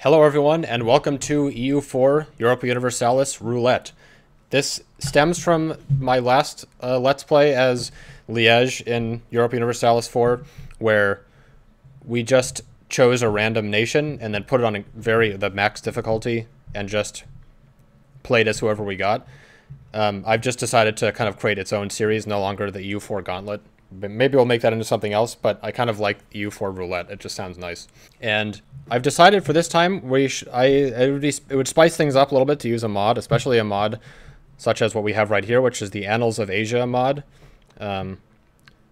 Hello everyone, and welcome to EU4 Europa Universalis Roulette. This stems from my last Let's Play as Liège in Europa Universalis 4, where we just chose a random nation and then put it on the max difficulty and just played as whoever we got. I've just decided to kind of create its own series, no longer the EU4 Gauntlet. Maybe we'll make that into something else, but I kind of like EU4 Roulette. It just sounds nice. And I've decided for this time it would spice things up a little bit to use a mod, especially a mod such as what we have right here, which is the Annals of Asia mod,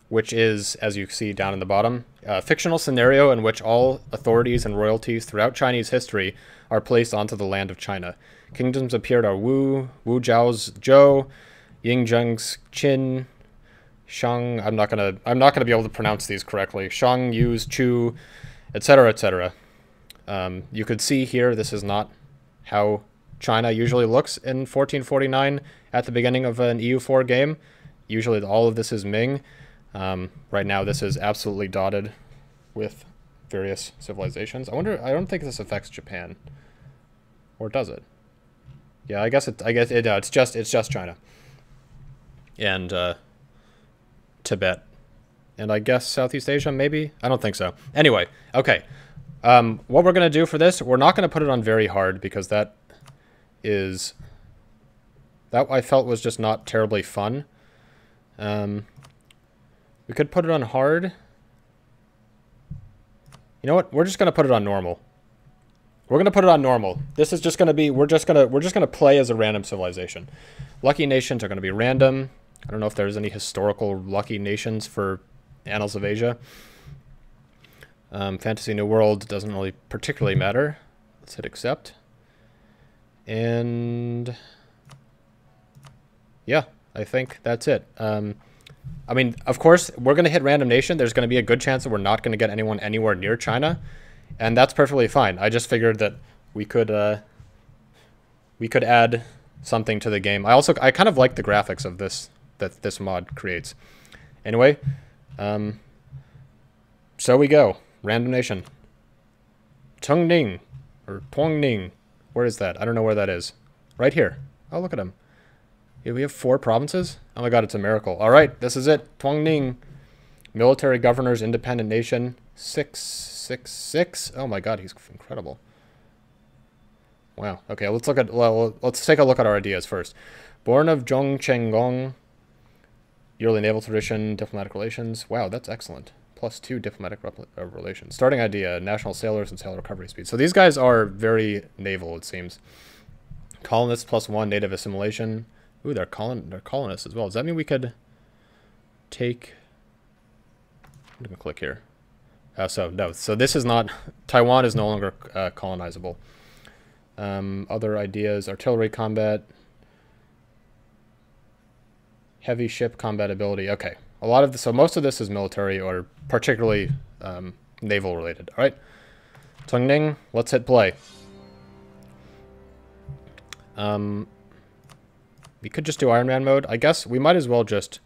which is, as you see down in the bottom, a fictional scenario in which all authorities and royalties throughout Chinese history are placed onto the land of China. Kingdoms appeared are Wu Zhao's Zhou, Yingzheng's Qin, Shang, I'm not gonna be able to pronounce these correctly. Shang, Yu's, Chu, etc., etc. You could see here, this is not how China usually looks in 1449 at the beginning of an EU4 game. Usually all of this is Ming. Right now this is absolutely dotted with various civilizations. I don't think this affects Japan. Or does it? Yeah, I guess it's just China. And Tibet. And I guess Southeast Asia, maybe? I don't think so. Anyway, okay. What we're going to do for this, we're not going to put it on very hard because that I felt was just not terribly fun. We could put it on hard. You know what? We're just going to put it on normal. We're going to put it on normal. This is just going to be, we're just going to play as a random civilization. Lucky nations are going to be random. I don't know if there's any historical lucky nations for Annals of Asia. Fantasy New World doesn't really particularly matter. Let's hit accept. And yeah, I think that's it. I mean, of course, we're going to hit random nation. There's going to be a good chance that we're not going to get anyone anywhere near China. And that's perfectly fine. I just figured that we could add something to the game. I kind of like the graphics of this that this mod creates. Anyway, so we go. Random nation. Tungning, or Tongning. Where is that? I don't know where that is. Right here. Oh, look at him. Yeah, we have 4 provinces? Oh my god, it's a miracle. All right, this is it. Tongning. Military governors, independent nation. 666. Oh my god, he's incredible. Wow. Okay, let's take a look at our ideas first. Born of Zhongchenggong. Yearly naval tradition, diplomatic relations. Wow, that's excellent. +2 diplomatic relations. Starting idea, national sailors and sailor recovery speed. So these guys are very naval, it seems. Colonists +1, native assimilation. Ooh, they're colonists as well. Does that mean we could take... I'm going to click here. So this is not... Taiwan is no longer colonizable. Other ideas, artillery combat... Heavy ship combat ability. Okay. So most of this is military or particularly naval related. All right. Tungning, let's hit play. We could just do Iron Man mode. I guess we might as well just...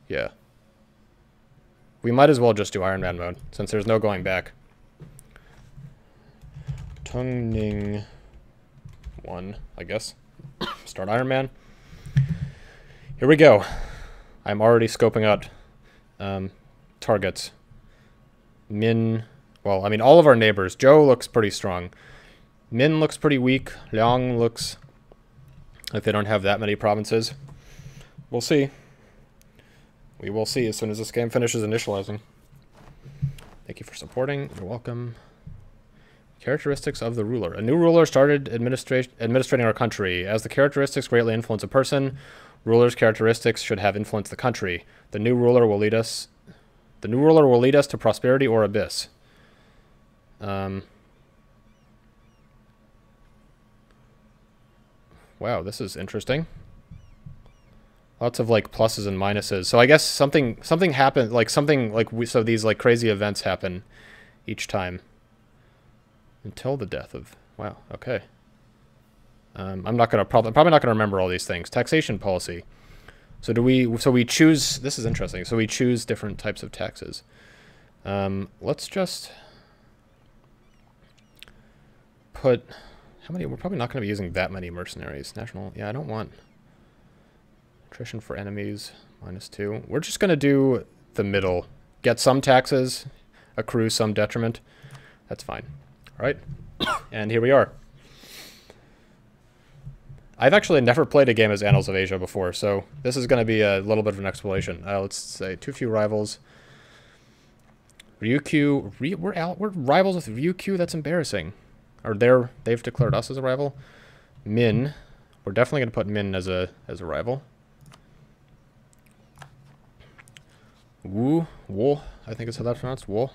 Yeah. We might as well just do Iron Man mode since there's no going back. Tungning 1, I guess. Start Iron Man. Here we go. I'm already scoping out targets. Min, well, I mean, all of our neighbors. Zhou looks pretty strong. Min looks pretty weak. Liang looks like they don't have that many provinces. We'll see. We will see as soon as this game finishes initializing. Thank you for supporting. You're welcome. Characteristics of the ruler. A new ruler started administrating our country. As the characteristics greatly influence a person, ruler's characteristics should have influenced the country. The new ruler will lead us to prosperity or abyss. Wow, this is interesting. Lots of like pluses and minuses. So I guess something happened, so these like crazy events happen each time. Until the death of... Wow, okay. I'm probably not gonna remember all these things. Taxation policy. So we choose... This is interesting. So we choose different types of taxes. Let's just... put... How many? We're probably not going to be using that many mercenaries. National... Yeah, I don't want... Attrition for enemies, -2. We're just going to do the middle. Get some taxes, accrue some detriment. That's fine. All right. And here we are. I've actually never played a game as Annals of Asia before, so this is going to be a little bit of an exploration. Let's say too few rivals. Ryukyu, we're rivals with Ryukyu. That's embarrassing. Or they've declared us as a rival. Min, we're definitely going to put Min as a rival. Wo, I think is how that's pronounced. Wo.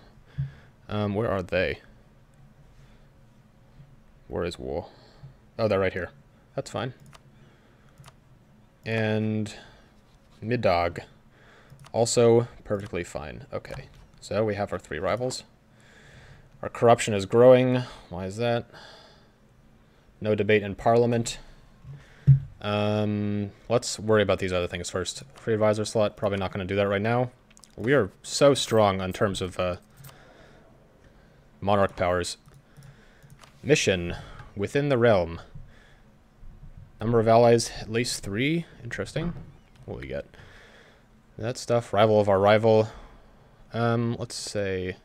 Where are they? Where is Wo? Oh, they're right here. That's fine. And Middag, also perfectly fine. Okay, so we have our 3 rivals. Our corruption is growing. Why is that? No debate in Parliament. Let's worry about these other things first. Free advisor slot, probably not going to do that right now. We are so strong in terms of monarch powers. Mission within the realm. Number of allies, at least 3. Interesting. What we get? That stuff. Rival of our rival. Let's say...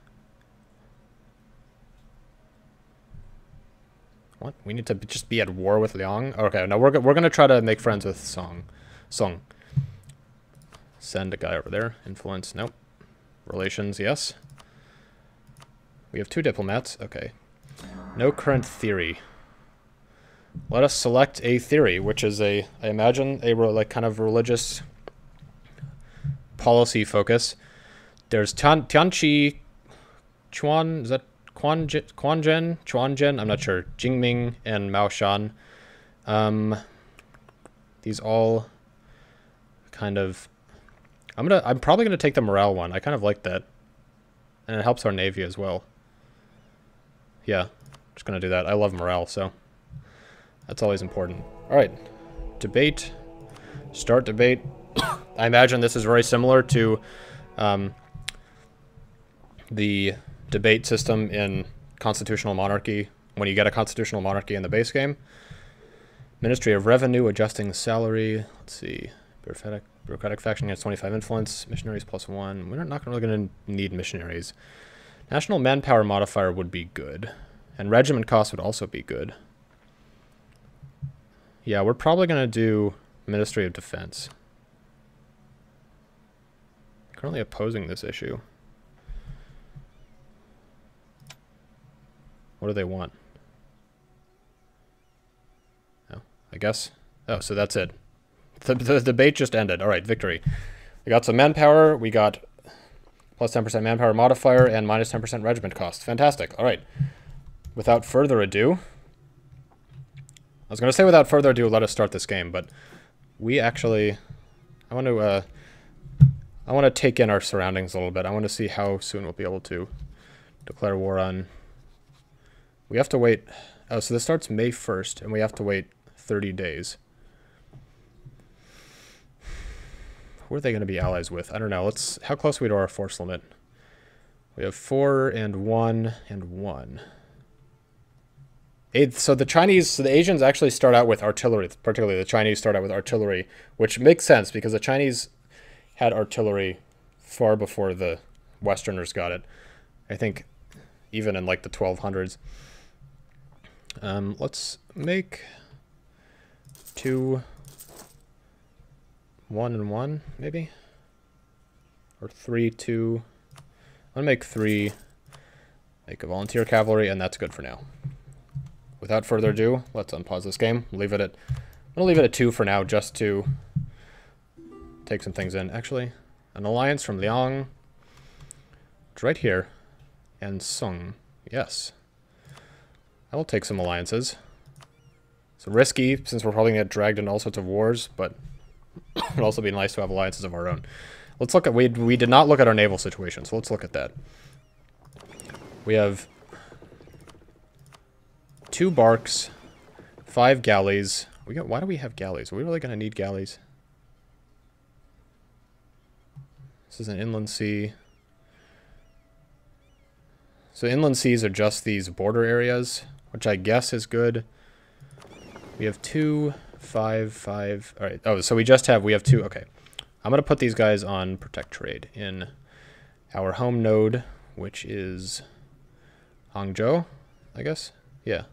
What? We need to just be at war with Liang? Okay, now we're going to try to make friends with Song. Send a guy over there. Influence, nope. Relations, yes. We have 2 diplomats. Okay. No current theory. Let us select a theory, which is I imagine, like kind of religious policy focus. There's Tianqi Chuan, is that Chuanzhen? I'm not sure. Jingming and Mao Shan. These all kind of... I'm probably gonna take the morale one. I kind of like that. And it helps our navy as well. Yeah, just gonna do that. I love morale, so that's always important. Alright. Debate. Start debate. I imagine this is very similar to the debate system in constitutional monarchy, when you get a constitutional monarchy in the base game. Ministry of Revenue, adjusting the salary. Let's see. Bureaucratic faction gets 25 influence. Missionaries +1. We're not really going to need missionaries. National manpower modifier would be good. And regiment cost would also be good. Yeah, we're probably going to do Ministry of Defense. Currently opposing this issue. What do they want? Oh, I guess. Oh, so that's it. The debate just ended. All right, victory. We got some manpower. We got plus 10% manpower modifier and minus 10% regiment cost. Fantastic. All right. Without further ado, I was going to say without further ado, let us start this game, but we actually, I want to take in our surroundings a little bit. I want to see how soon we'll be able to declare war on. We have to wait. Oh, so this starts May 1st, and we have to wait 30 days. Who are they going to be allies with? I don't know. How close are we to our force limit? We have 4 and 1 and 1. So the Asians actually start out with artillery, particularly the Chinese start out with artillery, which makes sense because the Chinese had artillery far before the Westerners got it. I think even in like the 1200s. Let's make 2, 1 and 1, maybe? Or 3, 2. I'm going to make 3, make a volunteer cavalry, and that's good for now. Without further ado, let's unpause this game. I'm going to leave it at 2 for now, just to take some things in. Actually, an alliance from Liang. It's right here. And Sung. Yes. I will take some alliances. It's risky, since we're probably going to get dragged into all sorts of wars, but it would also be nice to have alliances of our own. Let's look at... We did not look at our naval situation, so let's look at that. We have 2 barks, 5 galleys. Why do we have galleys? Are we really going to need galleys? This is an inland sea. So inland seas are just these border areas which I guess is good. We have 2, 5, 5. All right. Oh, so we have 2. Okay. I'm going to put these guys on Protect Trade in our home node, which is Hangzhou, I guess. Yeah.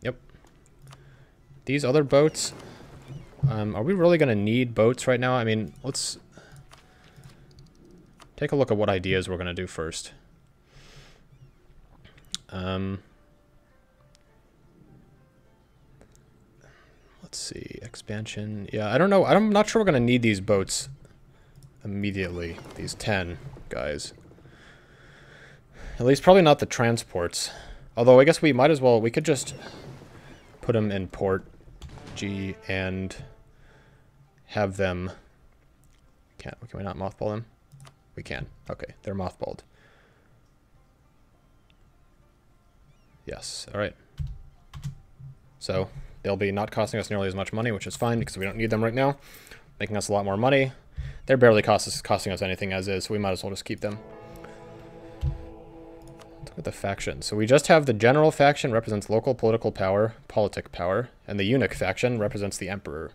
Yep. These other boats, are we really going to need boats right now? I mean, let's take a look at what ideas we're going to do first. Let's see, expansion. Yeah, I don't know. I'm not sure we're going to need these boats immediately, these 10 guys. At least probably not the transports. Although I guess we might as well, we could just put them in port G and have them, can we not mothball them? We can. Okay, they're mothballed. Yes, all right. So they'll be not costing us nearly as much money, which is fine because we don't need them right now, making us a lot more money. They're barely costing us anything as is, so we might as well just keep them. Let's look at the factions. So we just have the general faction represents local political power, politic power, and the eunuch faction represents the emperor.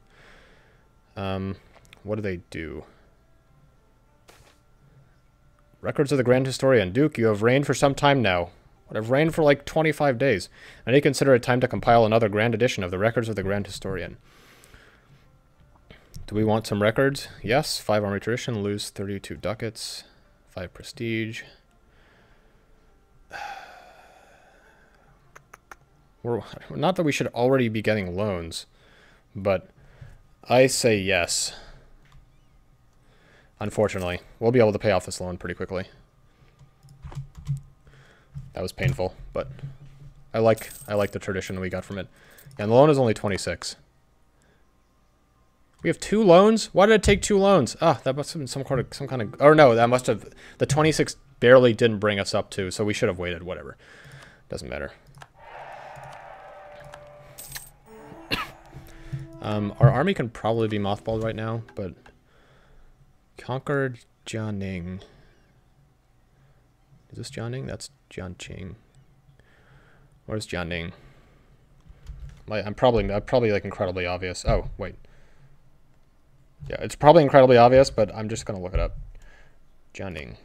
What do they do? Records of the Grand Historian. Duke, you have reigned for some time now. I've reigned for like 25 days. I need to consider it time to compile another grand edition of the Records of the Grand Historian. Do we want some records? Yes. 5 army tradition, lose 32 ducats, 5 prestige. Not that we should already be getting loans, but I say yes. Unfortunately, we'll be able to pay off this loan pretty quickly. That was painful, but I like the tradition we got from it. And the loan is only 26. We have 2 loans? Why did it take 2 loans? Ah, that must have been some kind of or no, that must have, the 26 barely didn't bring us up to, so we should have waited, whatever. Doesn't matter. Our army can probably be mothballed right now, but conquered Jianing. Is this Jianing? That's Jianqing. Where's Jianing? I'm probably like incredibly obvious. Oh, wait. Yeah, it's probably incredibly obvious, but I'm just gonna look it up. Jianing.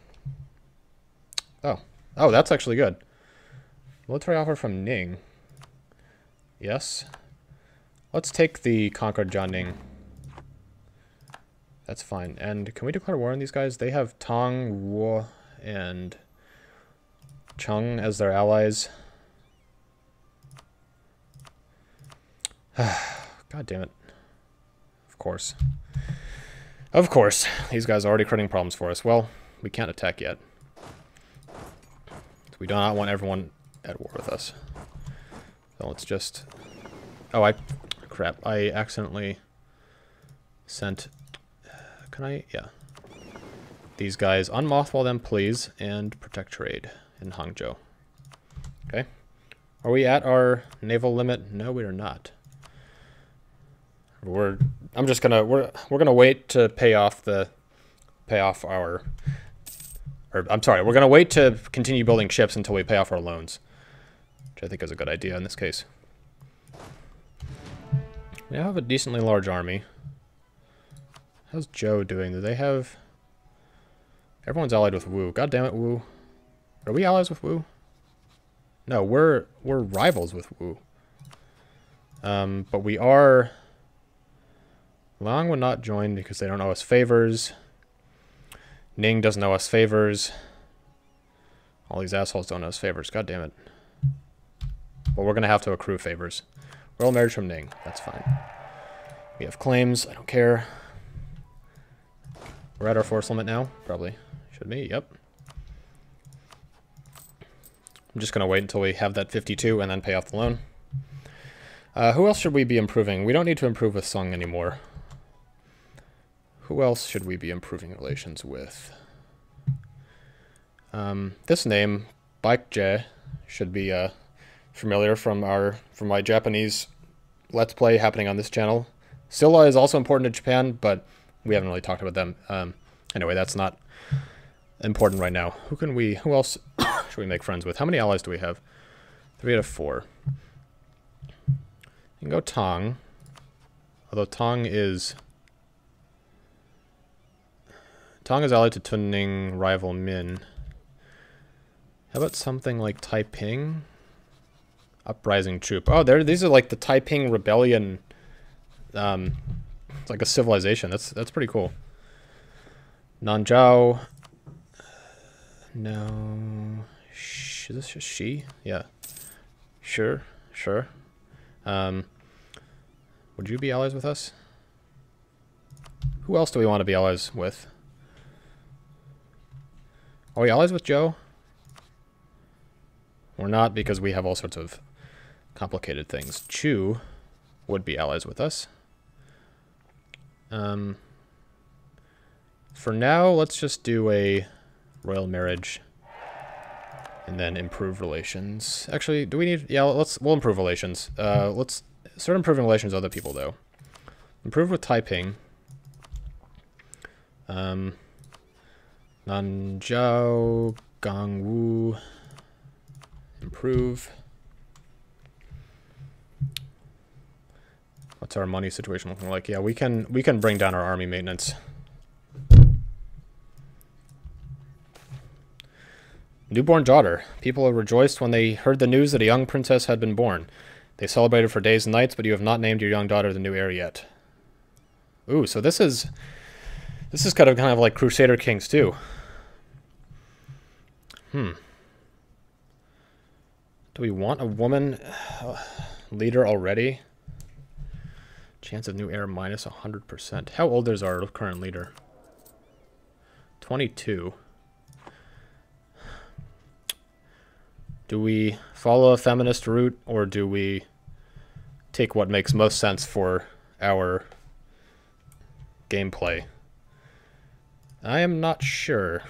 Oh, that's actually good. Military offer from Ning. Yes. Let's take the conquered Jianing. That's fine. And can we declare war on these guys? They have Tang, Wu, and Cheng as their allies. God damn it. Of course. Of course. These guys are already creating problems for us. Well, we can't attack yet. We do not want everyone at war with us. So let's just... Oh, crap. I accidentally sent... Can I? Yeah. These guys, unmothball them, please, and protect trade in Hangzhou. Okay. Are we at our naval limit? No, we are not. We're gonna wait to pay off our, or I'm sorry, we're gonna wait to continue building ships until we pay off our loans, which I think is a good idea in this case. We have a decently large army. How's Zhou doing? Do they have... Everyone's allied with Wu. God damn it, Wu. Are we allies with Wu? No, we're rivals with Wu. But we are... Long would not join because they don't owe us favors. Ning doesn't owe us favors. All these assholes don't owe us favors. God damn it. Well, we're going to have to accrue favors. Royal marriage from Ning. That's fine. We have claims. I don't care. We're at our force limit now. Probably. Should be. Yep. I'm just going to wait until we have that 52 and then pay off the loan. Who else should we be improving? We don't need to improve with Sung anymore. Who else should we be improving relations with? This name, Baekje, should be familiar from my Japanese Let's Play happening on this channel. Silla is also important to Japan, but we haven't really talked about them. Anyway, that's not important right now. Who else should we make friends with? How many allies do we have? 3 out of 4. You can go Tong. Although Tong is allied to Tungning rival Min. How about something like Taiping? Uprising troop. Oh, these are like the Taiping rebellion. It's like a civilization. That's pretty cool. Nanzhao. No. Is this just she? Yeah. Sure. Would you be allies with us? Who else do we want to be allies with? Are we allies with Joe? We're not, because we have all sorts of complicated things. Chu would be allies with us. For now, let's just do a royal marriage and then improve relations. Actually, do we need... Yeah, we'll improve relations. Let's start improving relations with other people, though. Improve with Taiping. Nanzhao, Gangwu. Improve. What's our money situation looking like? Yeah, we can bring down our army maintenance. Newborn daughter. People rejoiced when they heard the news that a young princess had been born. They celebrated for days and nights, but you have not named your young daughter the new heir yet. Ooh, so this is kind of like Crusader Kings too. Do we want a woman leader already? Chance of new heir minus 100%. How old is our current leader? 22. Do we follow a feminist route, or do we take what makes most sense for our gameplay? I am not sure.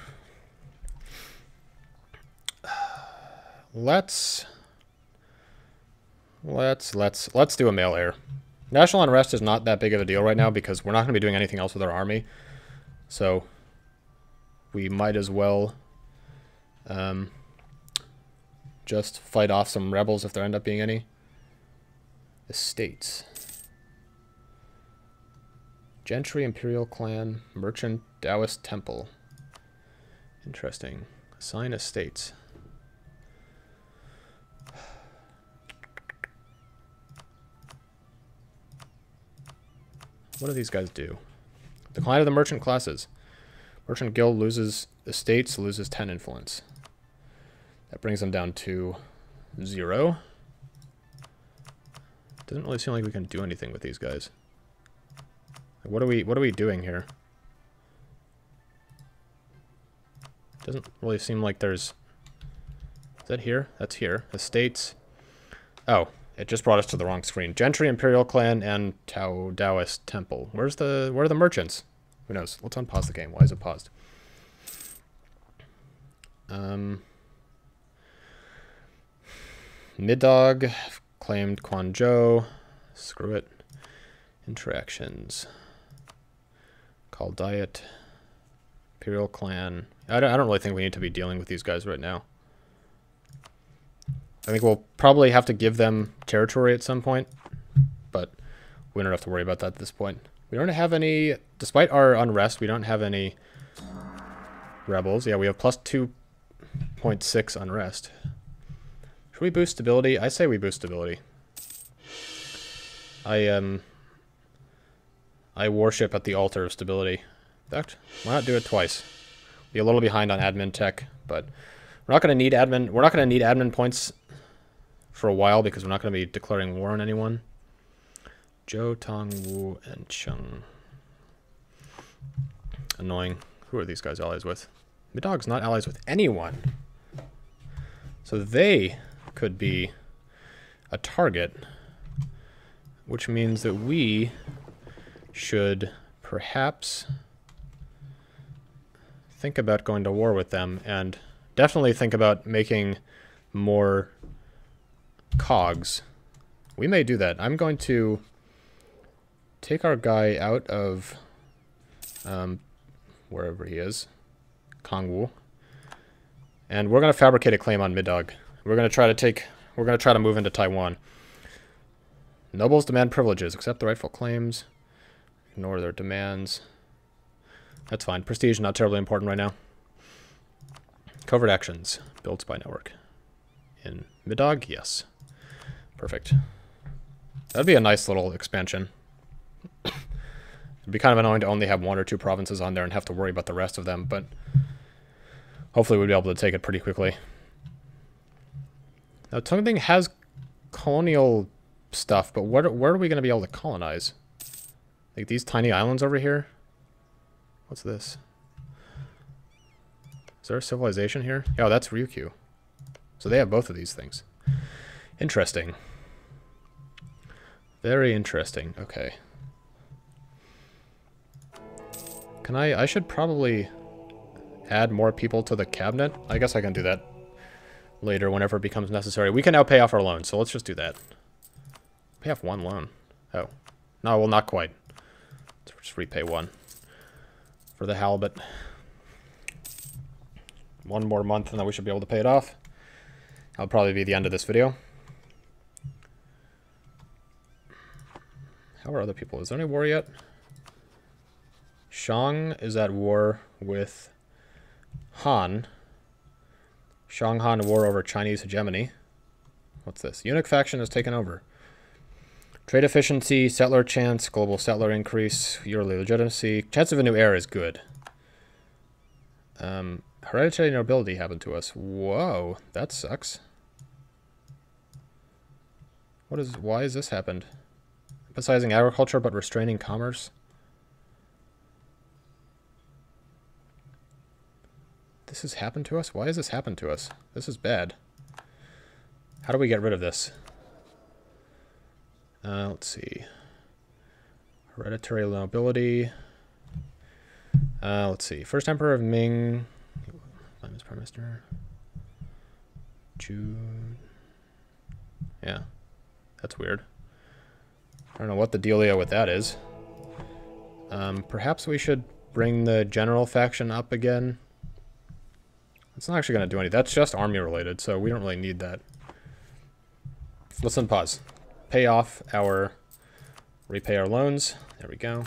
Let's do a male heir. National unrest is not that big of a deal right now because we're not going to be doing anything else with our army. So we might as well just fight off some rebels if there end up being any. Estates. Gentry, Imperial Clan, Merchant, Taoist Temple. Interesting. Assign estates. What do these guys do? Decline of the merchant classes. Merchant guild loses estates, loses 10 influence. That brings them down to 0. Doesn't really seem like we can do anything with these guys. What are we doing here? Doesn't really seem like there's... Is that here? That's here. Estates. Oh, it just brought us to the wrong screen. Gentry, Imperial Clan, and Taoist Temple. Where are the merchants? Who knows? Let's unpause the game. Why is it paused? Middog claimed Quanzhou. Screw it. Interactions. Call Diet. Imperial Clan. I don't really think we need to be dealing with these guys right now. I think we'll probably have to give them territory at some point, but we don't have to worry about that at this point. We don't have any, despite our unrest, we don't have any rebels. Yeah, we have plus 2.6 unrest. Should we boost stability? I say we boost stability. I worship at the altar of stability. In fact, why not do it twice? Be a little behind on admin tech, but we're not going to need admin. We're not going to need admin points for a while because we're not going to be declaring war on anyone. Zhou, Tong, Wu, and Cheng. Annoying. Who are these guys allies with? Middog's not allies with anyone. So they could be a target, which means that we should perhaps think about going to war with them, and definitely think about making more cogs. We may do that. I'm going to take our guy out of wherever he is, Kangwu, And we're going to fabricate a claim on Middag. We're going to try to move into Taiwan. Nobles demand privileges. Accept the rightful claims. Ignore their demands. That's fine. Prestige, not terribly important right now. Covert actions. Build spy network. In Middag? Yes. Perfect. That'd be a nice little expansion. It'd be kind of annoying to only have 1 or 2 provinces on there and have to worry about the rest of them, but hopefully we'd be able to take it pretty quickly. Now, Tungning has colonial stuff, but where are we going to be able to colonize? Like these tiny islands over here? What's this? Is there a civilization here? Oh, that's Ryukyu. So they have both of these things. Interesting. Very interesting. Okay. I should probably add more people to the cabinet. I guess I can do that later whenever it becomes necessary. We can now pay off our loan, so let's just do that. Pay off 1 loan. Oh. No, well, not quite. Let's just repay 1. For the halibut. 1 more month and then we should be able to pay it off. That'll probably be the end of this video. How are other people? Is there any war yet? Shang is at war with Han. Shang-Han war over Chinese hegemony. What's this? Eunuch faction has taken over. Trade efficiency, settler chance, global settler increase, yearly legitimacy. Chance of a new era is good. Hereditary nobility happened to us. Whoa, that sucks. Why has this happened? Emphasizing agriculture but restraining commerce? This has happened to us? Why has this happened to us? This is bad. How do we get rid of this? Let's see. Hereditary nobility. Let's see. First Emperor of Ming. Prime Minister. June. Yeah. That's weird. I don't know what the dealio with that is. Perhaps we should bring the general faction up again. It's not actually going to do anything. That's just army related, so we don't really need that. Let's unpause. Repay our loans. There we go.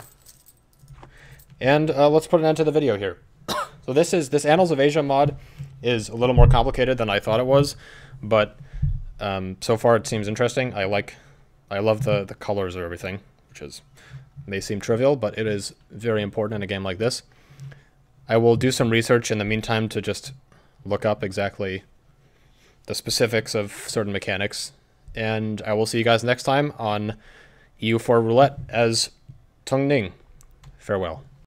And let's put an end to the video here. So this Annals of Asia mod is a little more complicated than I thought it was, but so far it seems interesting. I love the colors of everything, which may seem trivial, but it is very important in a game like this. I will do some research in the meantime to just look up exactly the specifics of certain mechanics, and I will see you guys next time on EU4 Roulette as Tungning. Farewell.